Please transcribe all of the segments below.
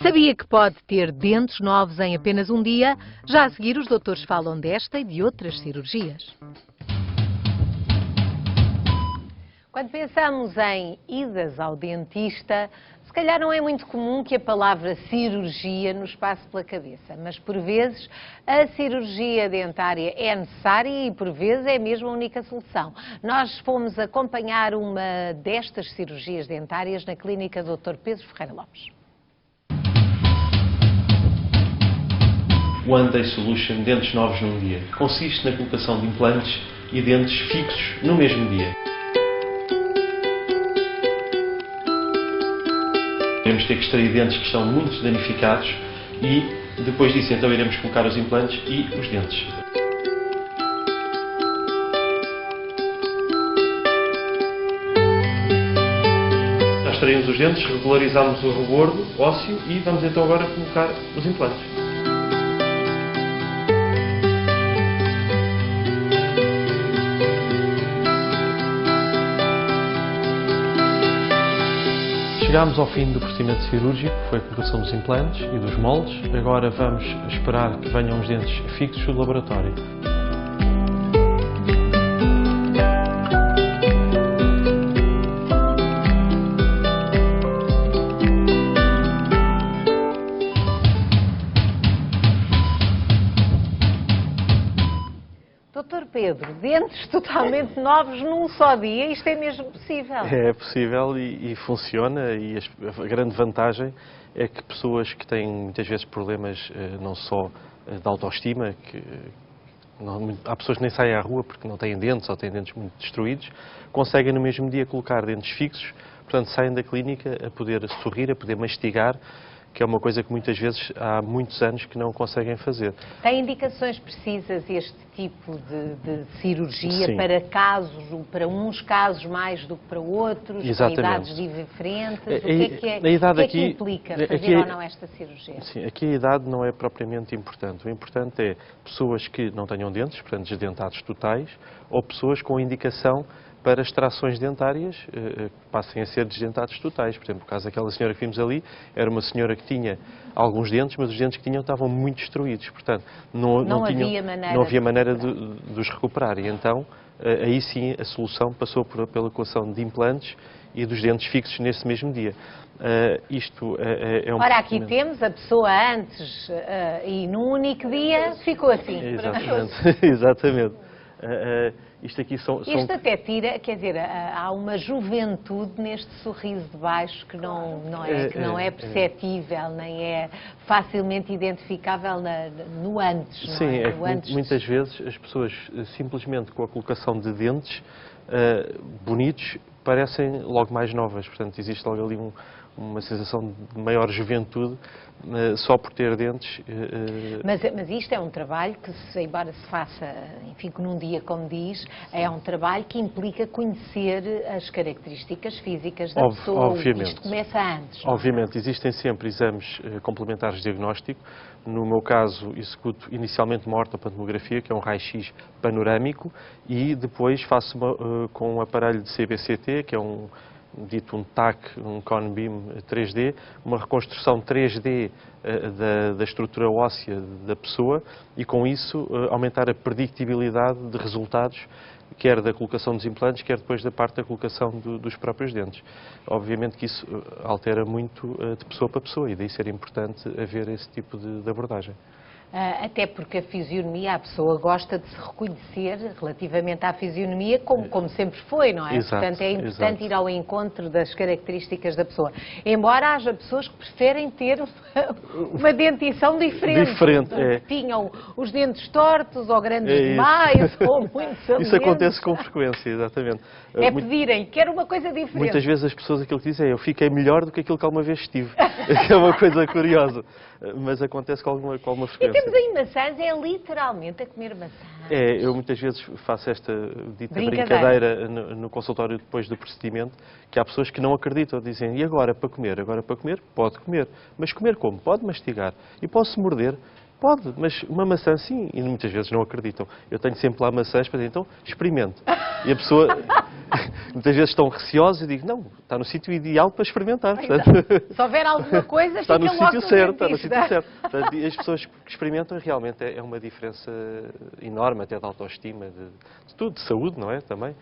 Sabia que pode ter dentes novos em apenas um dia? Já a seguir, os doutores falam desta e de outras cirurgias. Quando pensamos em idas ao dentista, se calhar não é muito comum que a palavra cirurgia nos passe pela cabeça, mas por vezes a cirurgia dentária é necessária e por vezes é mesmo a única solução. Nós fomos acompanhar uma destas cirurgias dentárias na clínica Dr. Pedro Ferreira Lopes. One Day Solution Dentes Novos num Dia consiste na colocação de implantes e dentes fixos no mesmo dia. Iremos ter que extrair dentes que estão muito danificados e depois disso então iremos colocar os implantes e os dentes. Já extraímos os dentes, regularizamos o rebordo ósseo e vamos então agora colocar os implantes. Chegámos ao fim do procedimento cirúrgico, foi a colocação dos implantes e dos moldes. Agora vamos esperar que venham os dentes fixos do laboratório. Doutor Pedro, dentes totalmente novos num só dia, isto é mesmo possível? É possível e funciona, e a grande vantagem é que pessoas que têm muitas vezes problemas não só de autoestima, há pessoas que nem saem à rua porque não têm dentes ou têm dentes muito destruídos, conseguem no mesmo dia colocar dentes fixos, portanto saem da clínica a poder sorrir, a poder mastigar, que é uma coisa que muitas vezes há muitos anos que não conseguem fazer. Tem indicações precisas este tipo de cirurgia? Sim. Para uns casos mais do que para outros? Exatamente. Para idades diferentes? O que é que implica fazer ou não esta cirurgia? Sim, aqui a idade não é propriamente importante. O importante é pessoas que não tenham dentes, portanto desdentados totais, ou pessoas com indicação para extrações dentárias que passem a ser desdentados totais. Por exemplo, no caso daquela senhora que vimos ali, era uma senhora que tinha alguns dentes, mas os dentes que tinham estavam muito destruídos. Portanto, não havia maneira de os recuperar. E então, aí sim, a solução passou pela colocação de implantes e dos dentes fixos nesse mesmo dia. Isto é um Ora, aqui temos a pessoa antes e num único dia ficou assim. Exatamente. Exatamente. Isto até tira, quer dizer, há uma juventude neste sorriso de baixo que não é perceptível, nem é facilmente identificável no antes. Não sim, é? Muitas vezes as pessoas simplesmente com a colocação de dentes bonitos parecem logo mais novas, portanto existe logo ali uma sensação de maior juventude só por ter dentes. Mas isto é um trabalho que, embora se faça, enfim, num dia, como diz, é um trabalho que implica conhecer as características físicas da pessoa. Obviamente. Isto começa antes. Obviamente, existem sempre exames complementares de diagnóstico. No meu caso, executo inicialmente uma ortopantomografia, que é um raio-x panorâmico, e depois faço com um aparelho de CBCT, que é um TAC, um Cone Beam 3D, uma reconstrução 3D da estrutura óssea da pessoa e com isso aumentar a predictibilidade de resultados, quer da colocação dos implantes, quer depois da parte da colocação dos próprios dentes. Obviamente que isso altera muito de pessoa para pessoa e daí ser importante haver esse tipo de abordagem. Até porque a fisionomia, a pessoa gosta de se reconhecer relativamente à fisionomia como sempre foi, não é? Exato, portanto, é importante ir ao encontro das características da pessoa. Embora haja pessoas que preferem ter uma dentição diferente. Tinham os dentes tortos ou grandes demais ou muito salientes. Isso acontece com frequência, exatamente. Pedirem, quero uma coisa diferente. Muitas vezes as pessoas aquilo que dizem é eu fiquei melhor do que aquilo que alguma vez estive. É uma coisa curiosa, mas acontece com alguma frequência. E temos aí maçãs, é literalmente a comer maçãs. Eu muitas vezes faço esta dita brincadeira no consultório depois do procedimento, que há pessoas que não acreditam, dizem, e agora para comer? Agora para comer? Pode comer. Mas comer como? Pode mastigar. E posso morder? Pode, mas uma maçã sim, e muitas vezes não acreditam. Eu tenho sempre lá maçãs para dizer, então experimente. E a pessoa muitas vezes estão receosos e digo, não, está no sítio ideal para experimentar. Portanto, Se houver alguma coisa, está no fica logo sítio certo, está no dentista. sítio certo. Portanto, e as pessoas que experimentam realmente é uma diferença enorme, até de autoestima, de tudo, de saúde, não é? Também.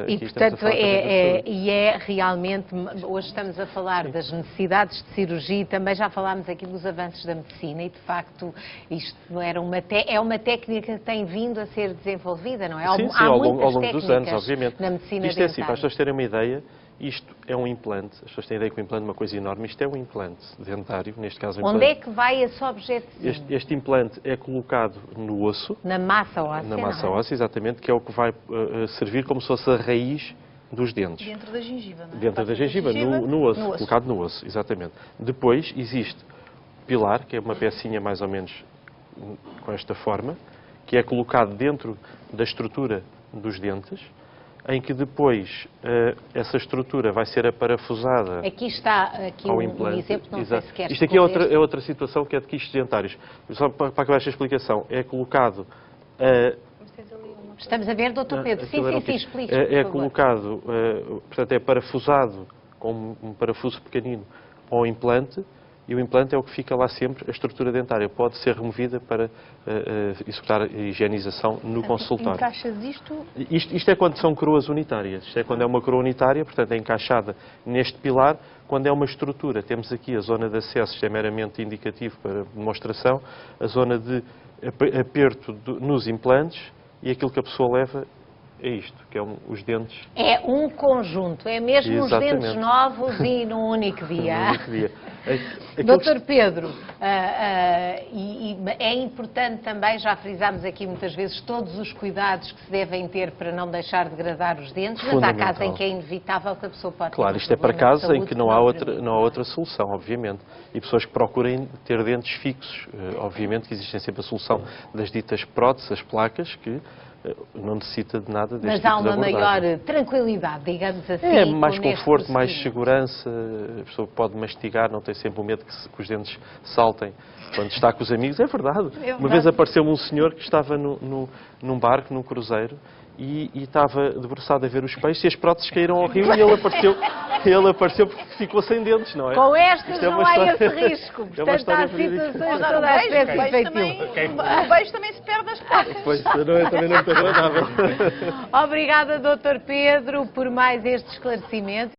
E, portanto, é realmente, hoje estamos a falar das necessidades de cirurgia e também já falámos aqui dos avanços da medicina e, de facto, isto era é uma técnica que tem vindo a ser desenvolvida, não é? Sim, Há ao muitas longo dos anos, obviamente. na medicina Isto é assim, dentária. para as pessoas terem uma ideia, isto é um implante, as pessoas têm a ideia que o implante é uma coisa enorme, isto é um implante dentário, neste caso um Onde implante. é que vai esse objeto? Este implante é colocado no osso. Na massa óssea, Na massa não é? óssea, exatamente, que é o que vai servir como se fosse a raiz dos dentes. Dentro da gengiva, não é? Dentro da gengiva, no osso, colocado no osso, exatamente. Depois existe o pilar, que é uma pecinha mais ou menos com esta forma, que é colocado dentro da estrutura dos dentes, em que depois essa estrutura vai ser aparafusada Aqui está ao um implante. exemplo, não sei se queres Isto aqui é outra situação que é de quistos dentários. Só para acabar esta explicação, é colocado... Estamos a ver, Dr. Pedro. Sim, explique. É colocado, portanto, é parafusado com um parafuso pequenino ao implante e o implante é o que fica lá sempre. A estrutura dentária pode ser removida para executar a higienização no consultório. Encaixas isto? Isto é quando são coroas unitárias. Isto é quando é uma coroa unitária, portanto, é encaixada neste pilar. Quando é uma estrutura, temos aqui a zona de acesso, isto é meramente indicativo para demonstração, a zona de aperto nos implantes. E aquilo que a pessoa leva é isto, que é os dentes. É um conjunto, é mesmo Exatamente. Os dentes novos e num único dia. Num único dia. Doutor Pedro, e é importante também, já frisámos aqui muitas vezes, todos os cuidados que se devem ter para não deixar degradar os dentes, mas há casos em que é inevitável que a pessoa pode ter Claro, isto é para casos em que não há outra solução, obviamente. E pessoas que procurem ter dentes fixos, obviamente que existe sempre a solução das ditas próteses, as placas, que não necessita de nada deste tipo de abordagem. Mas há uma maior tranquilidade, digamos assim. É mais conforto, mais segurança, a pessoa pode mastigar, não tem sempre o medo que os dentes saltem quando está com os amigos. É verdade. Uma vez apareceu-me um senhor que estava num barco, num cruzeiro, e estava debruçado a ver os peixes e as próteses caíram ao rio e ele apareceu porque ficou sem dentes, não é? Com estas não há esse risco. Portanto, há situações toda a espécie de feitio. O beijo também se perde nas próteses. Pois, também não é muito agradável. Obrigada, Dr. Pedro, por mais este esclarecimento.